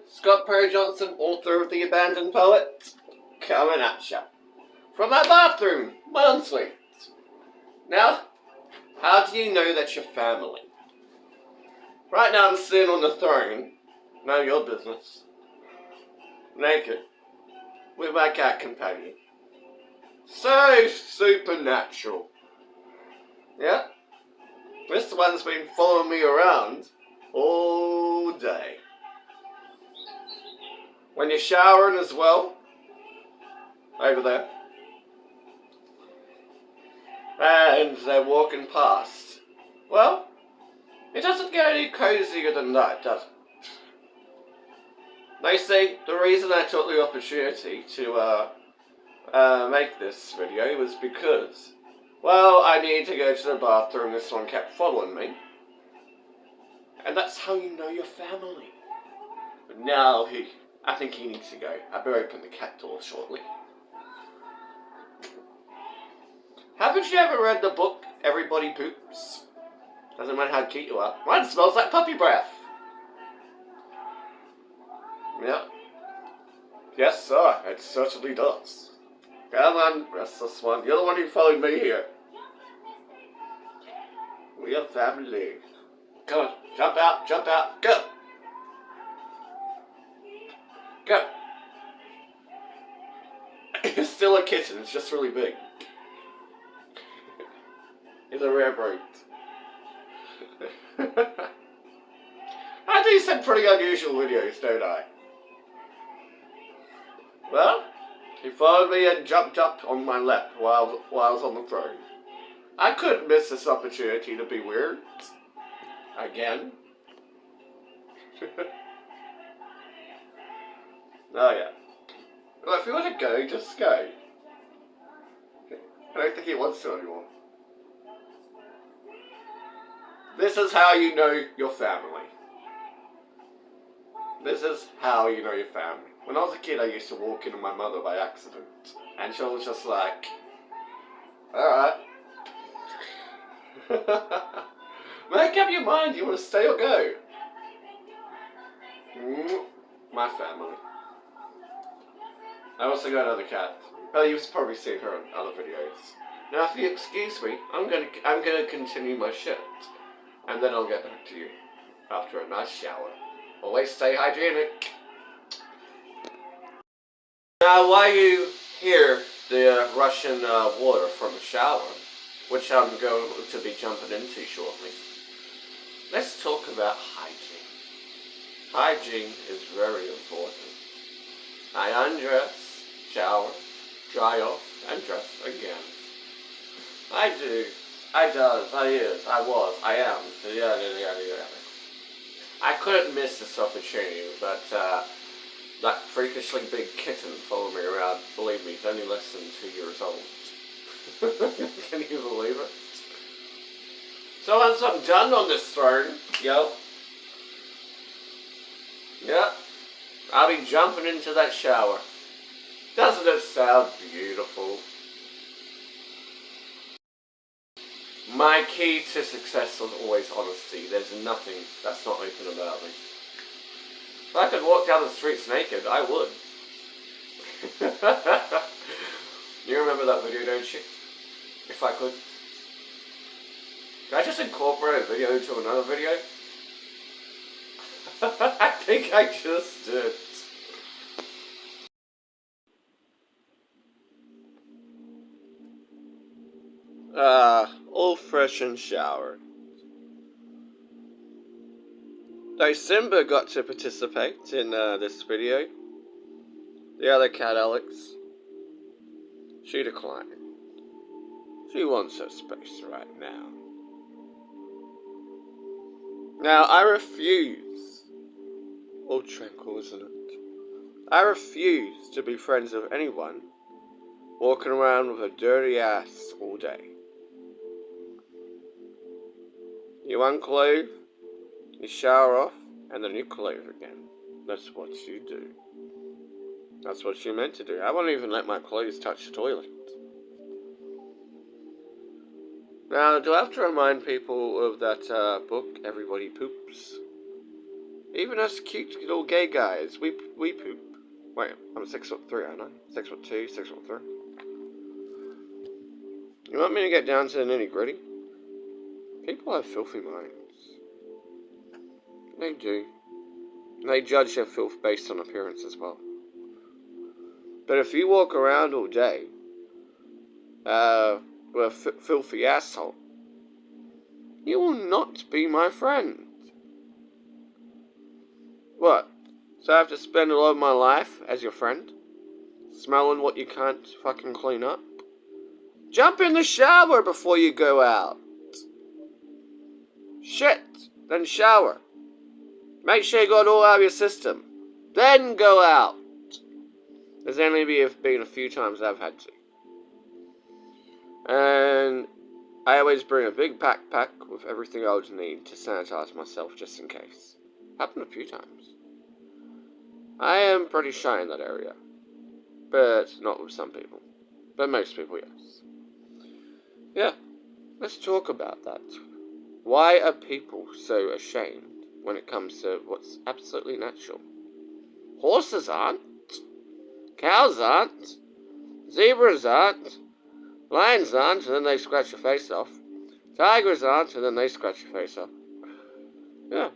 Scott Perry Johnson, author of The Abandoned Poet, coming at ya. From my bathroom, my ensuite. Now, how do you know that's your family? Right now I'm sitting on the throne, none of your business, naked, with my cat companion. So supernatural. Yeah? This one's been following me around all day. When you're showering as well, over there, and they're walking past, well, it doesn't get any cozier than that, does it? They say the reason I took the opportunity to make this video was because, well, I needed to go to the bathroom, this one kept following me. And that's how you know your family. But now I think he needs to go. I better open the cat door shortly. Haven't you ever read the book, Everybody Poops? Doesn't matter how cute you are. Mine smells like puppy breath. Yeah. Yes, sir, it certainly does. Come on, restless one. You're the one who followed me here. We are family. Come on, jump out, go! Go! It's still a kitten, it's just really big. It's a rare breed. I do some pretty unusual videos, don't I? Well, he followed me and jumped up on my lap while I was on the throne. I couldn't miss this opportunity to be weird. Again. Oh yeah. Well, if you want to go, just go. I don't think he wants to anymore. This is how you know your family. This is how you know your family. When I was a kid, I used to walk into my mother by accident. And she was just like, alright. Make up your mind, you want to stay or go? My family. I also got another cat. Well, you've probably seen her in other videos. Now, if you excuse me, I'm gonna continue my shift, and then I'll get back to you after a nice shower. Always stay hygienic. Now, while you hear the rushing water from the shower, which I'm going to be jumping into shortly, let's talk about hygiene. Hygiene is very important. I undress, shower, dry off, and dress again. I do. I does. I is. I was. I am. Yada, yada, yada. I couldn't miss this opportunity, but that freakishly big kitten followed me around. Believe me, he's only less than 2 years old. Can you believe it? So once I'm done on this throne, yep, I'll be jumping into that shower. Doesn't it sound beautiful? My key to success was always honesty. There's nothing that's not open about me. If I could walk down the streets naked, I would. You remember that video, don't you? If I could. Did I just incorporate a video into another video? I think I just did. All fresh and showered. Though Simba got to participate in this video, the other cat, Alex, she declined. She wants her space right now. Now, I refuse. All tranquil, isn't it? I refuse to be friends with anyone walking around with a dirty ass all day. You unclothe, you shower off, and then you clothe again. That's what you do. That's what you're meant to do. I won't even let my clothes touch the toilet. Now, do I have to remind people of that book, Everybody Poops? Even us cute little gay guys, we poop. Wait, I'm 6'3", aren't I? 6'2", 6'3". You want me to get down to the nitty gritty? People have filthy minds. They do. They judge their filth based on appearance as well. But if you walk around all day with a filthy asshole, you will not be my friend. What? So I have to spend a lot of my life as your friend? Smelling what you can't fucking clean up? Jump in the shower before you go out. Shit. Then shower. Make sure you got it all out of your system. Then go out. There's only been a few times I've had to. And I always bring a big backpack with everything I would need to sanitize myself just in case. Happened a few times. I am pretty shy in that area. But not with some people. But most people, yes. Yeah, let's talk about that. Why are people so ashamed when it comes to what's absolutely natural? Horses aren't. Cows aren't. Zebras aren't. Lions aren't, and then they scratch your face off. Tigers aren't, and then they scratch your face off. Yeah.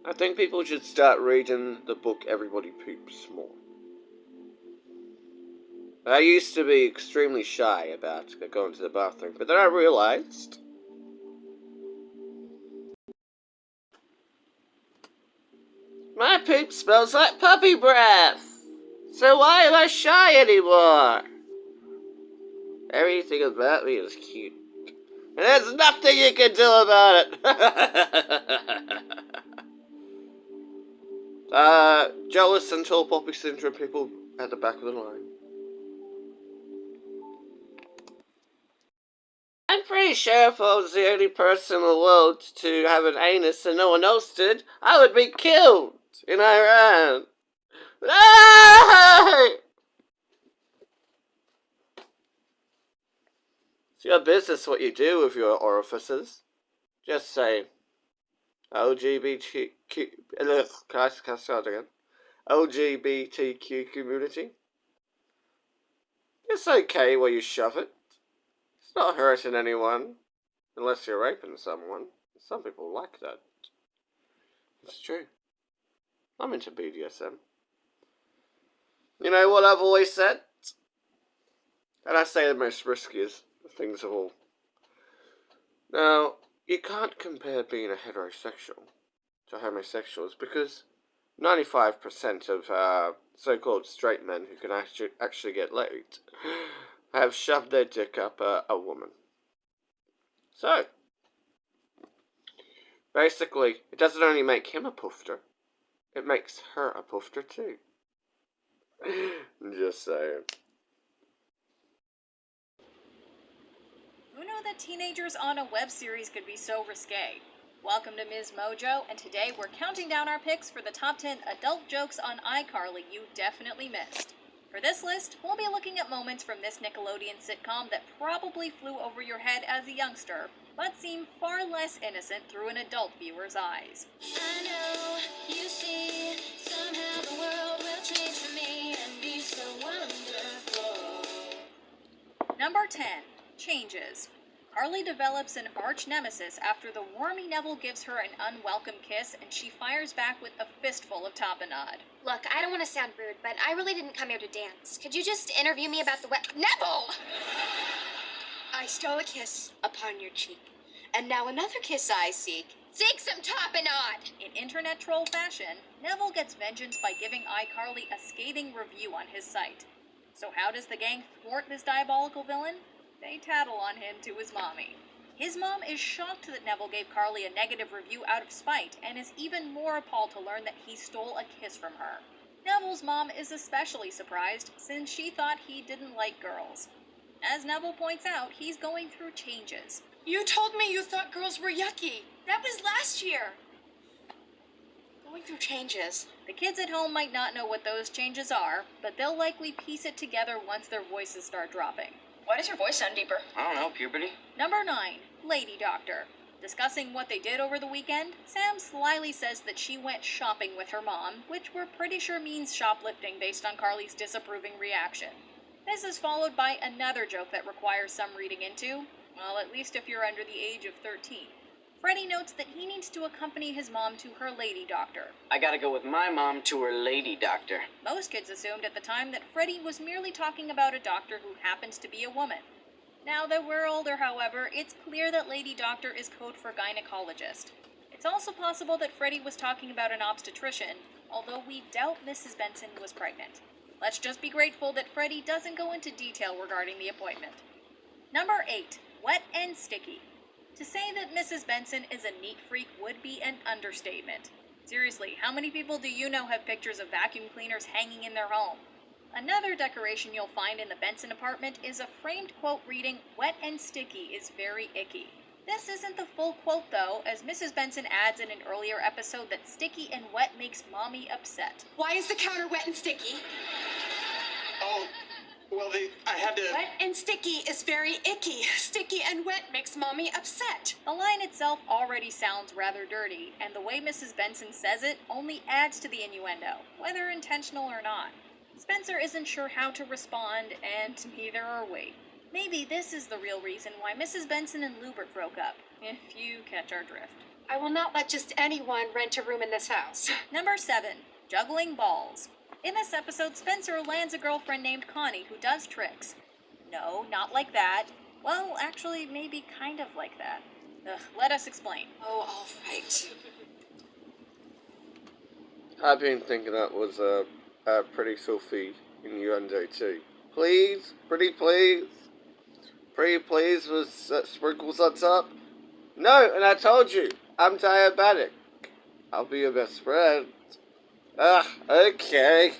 I think people should start reading the book Everybody Poops more. I used to be extremely shy about going to the bathroom, but then I realized my poop smells like puppy breath. So why am I shy anymore? Everything about me is cute. And there's nothing you can do about it. Jealous and tall poppy syndrome people at the back of the line. I'm pretty sure if I was the only person in the world to have an anus and no one else did, I would be killed in Iran. It's your business what you do with your orifices. Just saying. LGBTQ. Can I start again? LGBTQ community. It's okay where you shove it. It's not hurting anyone. Unless you're raping someone. Some people like that. It's true. I'm into BDSM. You know what I've always said? And I say the most riskiest things of all. Now, you can't compare being a heterosexual to homosexuals because 95% of so-called straight men who can actually get laid have shoved their dick up a woman. So, basically, it doesn't only make him a poofter, it makes her a poofter too. Just saying. Who knew that teenagers on a web series could be so risque? Welcome to Ms. Mojo, and today we're counting down our picks for the top 10 adult jokes on iCarly you definitely missed. For this list, we'll be looking at moments from this Nickelodeon sitcom that probably flew over your head as a youngster, but seem far less innocent through an adult viewer's eyes. I know, you see, somehow the world will change for me and be so wonderful. Number 10. Changes. Carly develops an arch nemesis after the wormy Neville gives her an unwelcome kiss and she fires back with a fistful of tapenade. Look, I don't want to sound rude, but I really didn't come here to dance. Could you just interview me about the Neville! I stole a kiss upon your cheek, and now another kiss I seek. Seek some tapenade! In internet troll fashion, Neville gets vengeance by giving iCarly a scathing review on his site. So how does the gang thwart this diabolical villain? They tattle on him to his mommy. His mom is shocked that Neville gave Carly a negative review out of spite, and is even more appalled to learn that he stole a kiss from her. Neville's mom is especially surprised, since she thought he didn't like girls. As Neville points out, he's going through changes. You told me you thought girls were yucky. That was last year. Going through changes. The kids at home might not know what those changes are, but they'll likely piece it together once their voices start dropping. Why does your voice sound deeper? I don't know, puberty. Number 9. Lady Doctor. Discussing what they did over the weekend, Sam slyly says that she went shopping with her mom, which we're pretty sure means shoplifting based on Carly's disapproving reaction. This is followed by another joke that requires some reading into, well, at least if you're under the age of 13. Freddie notes that he needs to accompany his mom to her lady doctor. I gotta go with my mom to her lady doctor. Most kids assumed at the time that Freddie was merely talking about a doctor who happens to be a woman. Now that we're older, however, it's clear that lady doctor is code for gynecologist. It's also possible that Freddie was talking about an obstetrician, although we doubt Mrs. Benson was pregnant. Let's just be grateful that Freddie doesn't go into detail regarding the appointment. Number 8. Wet and sticky. To say that Mrs. Benson is a neat freak would be an understatement. Seriously, how many people do you know have pictures of vacuum cleaners hanging in their home? Another decoration you'll find in the Benson apartment is a framed quote reading, "Wet and sticky is very icky." This isn't the full quote though, as Mrs. Benson adds in an earlier episode that sticky and wet makes mommy upset. Why is the counter wet and sticky? Oh, well, I had to... Wet and sticky is very icky. Sticky and wet makes mommy upset. The line itself already sounds rather dirty, and the way Mrs. Benson says it only adds to the innuendo, whether intentional or not. Spencer isn't sure how to respond, and neither are we. Maybe this is the real reason why Mrs. Benson and Lubert broke up, if you catch our drift. I will not let just anyone rent a room in this house. Number 7. Juggling balls. In this episode, Spencer lands a girlfriend named Connie who does tricks. No, not like that. Well, actually, maybe kind of like that. Let us explain. Oh, all right. I've been thinking that was Pretty Sophie innuendo too. Please, pretty please. Pretty please with sprinkles on top. No, and I told you, I'm diabetic. I'll be your best friend. Okay.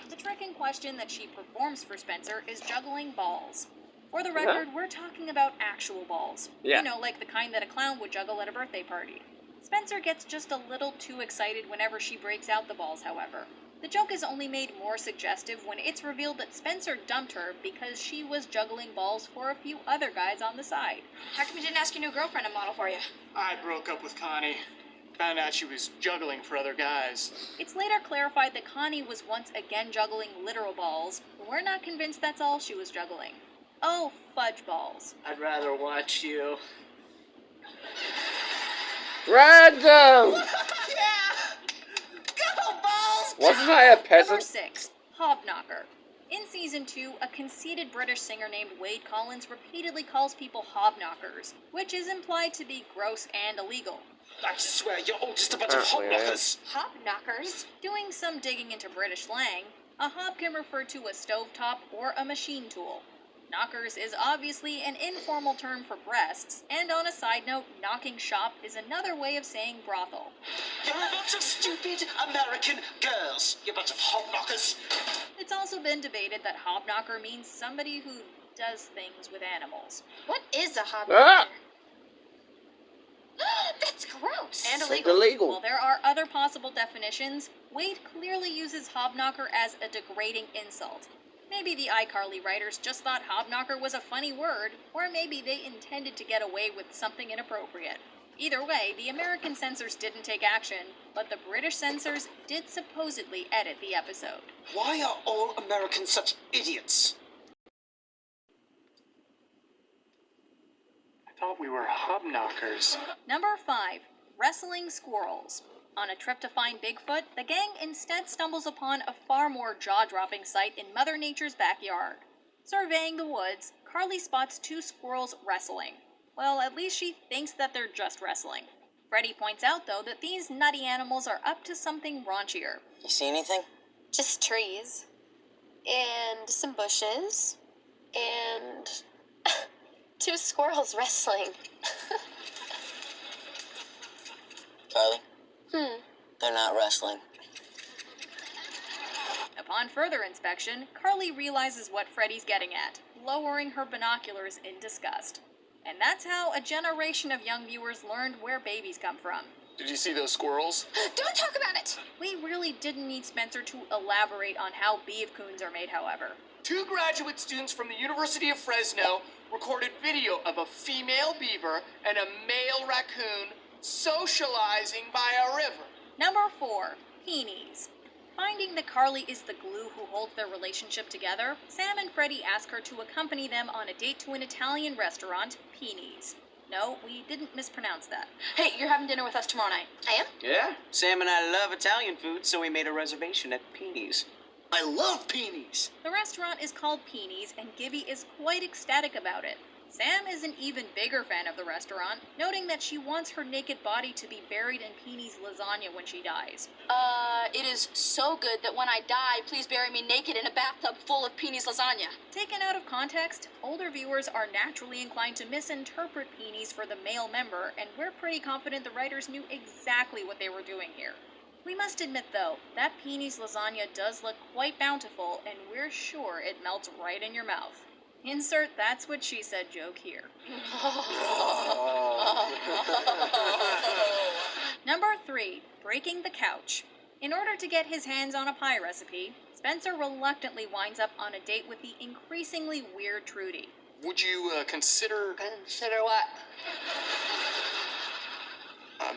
The trick in question that she performs for Spencer is juggling balls. For the record, we're talking about actual balls. Yeah. You know, like the kind that a clown would juggle at a birthday party. Spencer gets just a little too excited whenever she breaks out the balls, however. The joke is only made more suggestive when it's revealed that Spencer dumped her because she was juggling balls for a few other guys on the side. How come you didn't ask your new girlfriend to model for you? I broke up with Connie. Found out she was juggling for other guys. It's later clarified that Connie was once again juggling literal balls, but we're not convinced that's all she was juggling. Oh, fudge balls. I'd rather watch you. Random! Go, balls! Wasn't I a Number peasant? 6. Hobknocker. In Season 2, a conceited British singer named Wade Collins repeatedly calls people hobknockers, which is implied to be gross and illegal. I swear, you're all just a bunch of Apparently, I am. hobknockers. Hobknockers? Doing some digging into British slang, a hob can refer to a stovetop or a machine tool. Knockers is obviously an informal term for breasts, and on a side note, knocking shop is another way of saying brothel. You're a bunch of stupid American girls. You bunch of hobknockers. It's also been debated that hobknocker means somebody who does things with animals. What is a hobknocker? Ah! That's gross. And It's illegal. illegal. While there are other possible definitions, Wade clearly uses hobknocker as a degrading insult. Maybe the iCarly writers just thought hobknocker was a funny word, or maybe they intended to get away with something inappropriate. Either way, the American censors didn't take action, but the British censors did supposedly edit the episode. Why are all Americans such idiots? I thought we were hobknockers. Number 5. Wrestling squirrels. On a trip to find Bigfoot, the gang instead stumbles upon a far more jaw-dropping sight in Mother Nature's backyard. Surveying the woods, Carly spots 2 squirrels wrestling. Well, at least she thinks that they're just wrestling. Freddie points out, though, that these nutty animals are up to something raunchier. You see anything? Just trees. And some bushes. And 2 squirrels wrestling. Carly? Hmm. They're not wrestling. Upon further inspection, Carly realizes what Freddie's getting at, lowering her binoculars in disgust. And that's how a generation of young viewers learned where babies come from. Did you see those squirrels? Don't talk about it! We really didn't need Spencer to elaborate on how beef coons are made, however. 2 graduate students from the University of Fresno recorded video of a female beaver and a male raccoon socializing by a river. Number 4, Peonies. Finding that Carly is the glue who holds their relationship together, Sam and Freddie ask her to accompany them on a date to an Italian restaurant, Peonies. No, we didn't mispronounce that. Hey, you're having dinner with us tomorrow night. I am? Yeah? Sam and I love Italian food, so we made a reservation at Peonies. I love peonies. The restaurant is called Peonies, and Gibby is quite ecstatic about it. Sam is an even bigger fan of the restaurant, noting that she wants her naked body to be buried in Peonies lasagna when she dies. It is so good that when I die, please bury me naked in a bathtub full of Peonies lasagna. Taken out of context, older viewers are naturally inclined to misinterpret Peonies for the male member, and we're pretty confident the writers knew exactly what they were doing here. We must admit, though, that Peonies lasagna does look quite bountiful, and we're sure it melts right in your mouth. Insert "that's what she said" joke here. Number 3, breaking the couch. In order to get his hands on a pie recipe, Spencer reluctantly winds up on a date with the increasingly weird Trudy. Would you consider Consider what?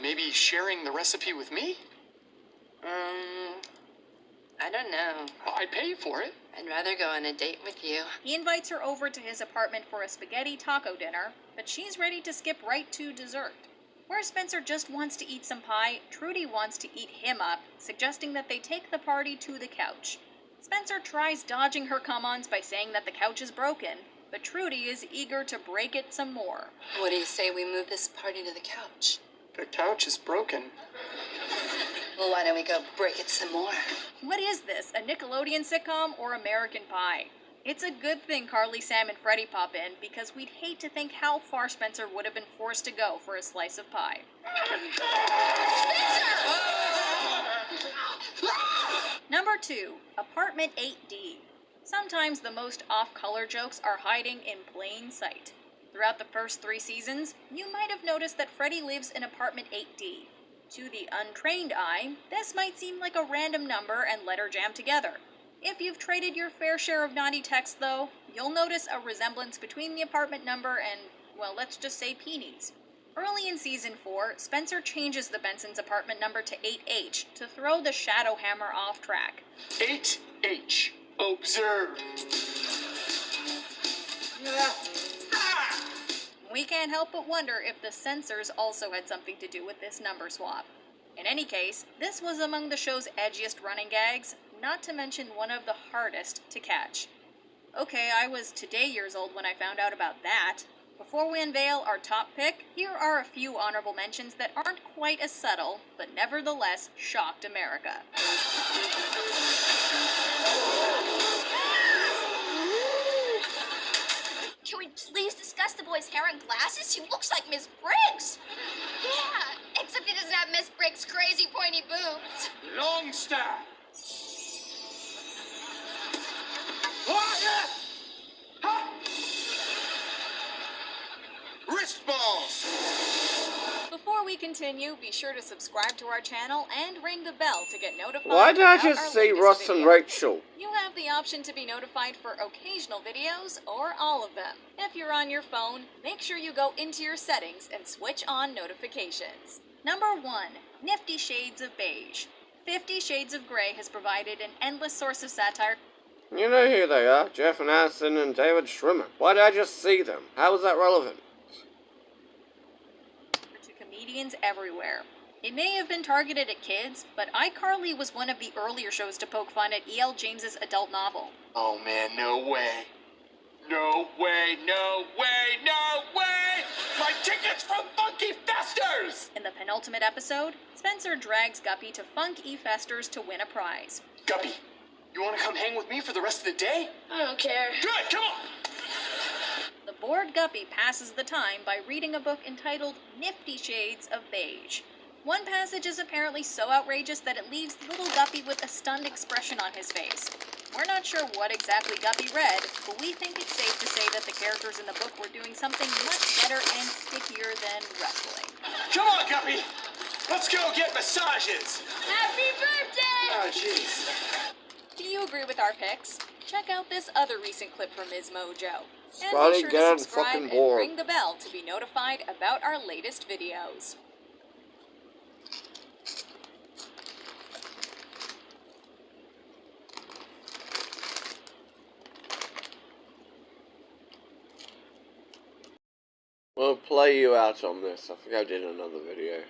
maybe sharing the recipe with me? I don't know. I'd pay you for it. I'd rather go on a date with you. He invites her over to his apartment for a spaghetti taco dinner, but she's ready to skip right to dessert. Where Spencer just wants to eat some pie, Trudy wants to eat him up, suggesting that they take the party to the couch. Spencer tries dodging her come-ons by saying that the couch is broken, but Trudy is eager to break it some more. What do you say we move this party to the couch? The couch is broken. Well, why don't we go break it some more? What is this, a Nickelodeon sitcom or American Pie? It's a good thing Carly, Sam, and Freddie pop in, because we'd hate to think how far Spencer would have been forced to go for a slice of pie. Number 2, Apartment 8D. Sometimes the most off-color jokes are hiding in plain sight. Throughout the first 3 seasons, you might have noticed that Freddie lives in Apartment 8D. To the untrained eye, this might seem like a random number and letter jammed together. If you've traded your fair share of naughty text, though, you'll notice a resemblance between the apartment number and, well, let's just say Peonies. Early in Season 4, Spencer changes the Benson's apartment number to 8H to throw the Shadow Hammer off track. 8H. Observe. We can't help but wonder if the censors also had something to do with this number swap. In any case, this was among the show's edgiest running gags, not to mention one of the hardest to catch. Okay, I was today years old when I found out about that. Before we unveil our top pick, here are a few honorable mentions that aren't quite as subtle, but nevertheless shocked America. Can we please discuss the boy's hair and glasses? He looks like Miss Briggs. Yeah, except he doesn't have Miss Briggs' crazy pointy boobs. Longstaff. Wrist balls. Before we continue, be sure to subscribe to our channel and ring the bell to get notified. Why did I about our just say latest Ross and video. Rachel? You have the option to be notified for occasional videos or all of them. If you're on your phone, make sure you go into your settings and switch on notifications. Number 1, Nifty Shades of Beige. 50 Shades of Grey has provided an endless source of satire. You know who they are, Jeff Aniston and David Schwimmer. Why did I just see them? How was that relevant? To comedians everywhere. It may have been targeted at kids, but iCarly was one of the earlier shows to poke fun at E.L. James's adult novel. Oh man, no way. No way, no way, no way! My tickets from Funky Festers! In the penultimate episode, Spencer drags Guppy to Funk E Festers to win a prize. Guppy, you want to come hang with me for the rest of the day? I don't care. Good, come on! The bored Guppy passes the time by reading a book entitled Nifty Shades of Beige. One passage is apparently so outrageous that it leaves little Guppy with a stunned expression on his face. We're not sure what exactly Guppy read, but we think it's safe to say that the characters in the book were doing something much better and stickier than wrestling. Come on, Guppy! Let's go get massages. Happy birthday! Oh, jeez. Do you agree with our picks? Check out this other recent clip from Ms. Mojo. And Starting be sure getting to subscribe fucking and bored. ring the bell to be notified about our latest videos. I'll play you out on this. I think I did another video.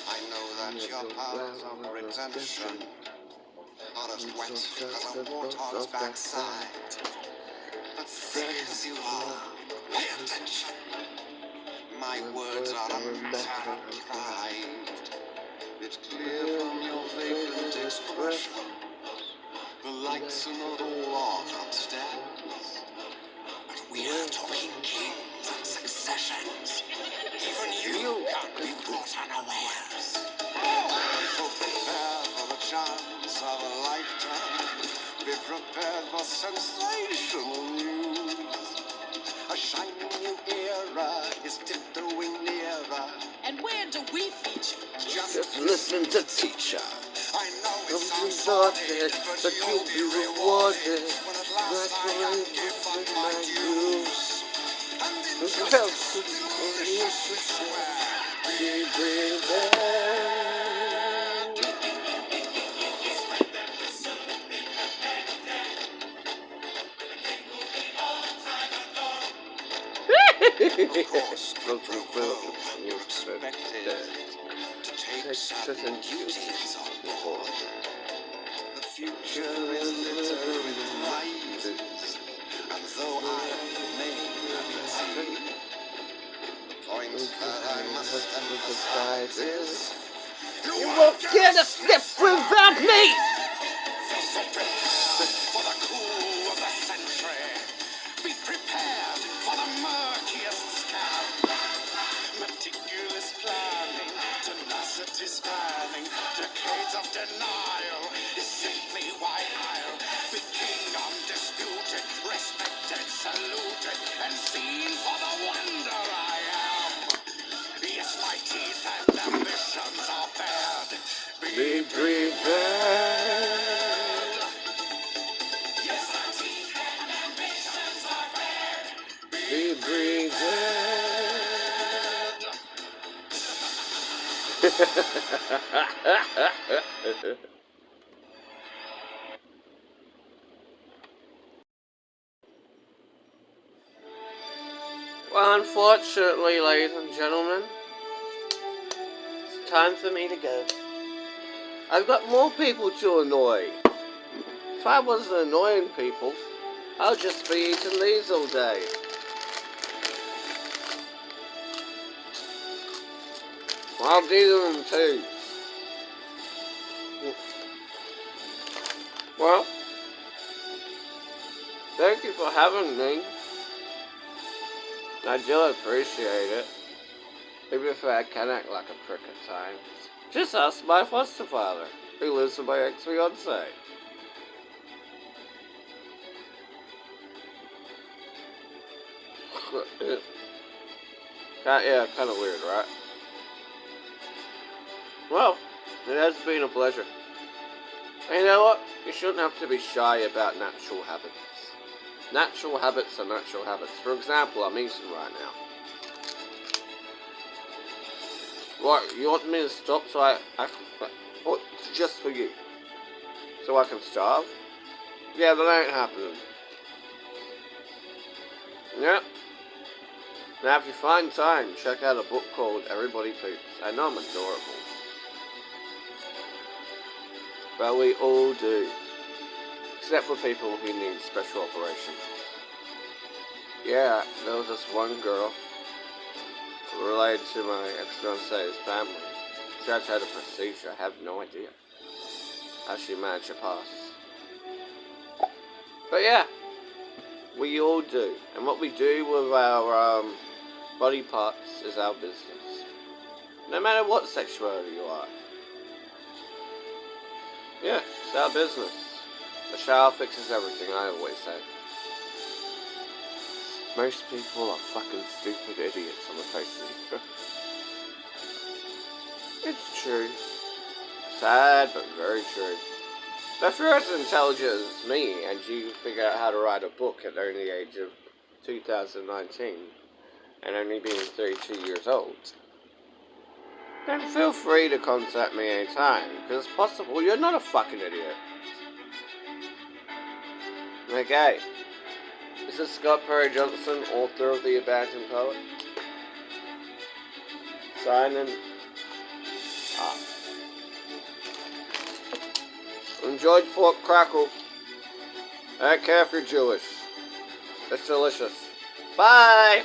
I know that your powers of redemption are as wet as a warthog's backside. But thick as you are, pay attention. My words are a matter of pride. It's clear from your vacant expression. The lights are not all on upstairs. But we are talking kings and successions. Even you can't be caught unawares. So prepare for the chance of a lifetime. Be prepared for sensational news. A shining new era is tiptoeing nearer. And where do we feature? Just listen to teacher. I know it Don't be sounds sorted, sordid, but you'll be rewarded. when at last That's I why have to fund my dues. And in Who's just else? a delicious square. Be brave. Of course, to grow, you're expected to take certain duties on board. The future is literally rises, and though I may not see, the point that I must emphasize is you won't Get a step without me! So prepared for the coup of the century. Be prepared for the murkiest scam. Meticulous planning, tenacity spanning, decades of denial is simply why I'll be king undisputed, respected, saluted, and seen for the wonder I am. Yes, my teeth and ambitions are bared. Be prepared. Yes, my teeth and ambitions are bared. Be prepared. Well, unfortunately, ladies and gentlemen, it's time for me to go. I've got more people to annoy. If I wasn't annoying people, I'll just be eating these all day. I'll do them too. Well, thank you for having me. I do appreciate it. Even if I can act like a prick at times. Just ask my foster father, who lives with my ex-fiancée. Yeah, kind of weird, right? Well, it has been a pleasure. And you know what? You shouldn't have to be shy about natural habits. Natural habits are natural habits. For example, I'm eating right now. What, you want me to stop so what, just for you? So I can starve? Yeah, that ain't happening. Yep. Now if you find time, check out a book called Everybody Poops. I know I'm adorable. But we all do. Except for people who need special operations. Yeah, there was this one girl related to my ex-fiance's family. She had a procedure. I have no idea how she managed to pass. But yeah, we all do. And what we do with our body parts is our business. No matter what sexuality you are. Yeah, it's our business. The shower fixes everything, I always say. Most people are fucking stupid idiots on the face of the earth. It's true. Sad, but very true. If you're as intelligent as me and you figure out how to write a book at only the age of 2019 and only being 32 years old, then feel free to contact me anytime, because it's possible you're not a fucking idiot. Okay. This is Scott Perry Johnson, author of The Abandoned Poet, signing off. Enjoyed pork crackle. I don't care if you're Jewish. It's delicious. Bye!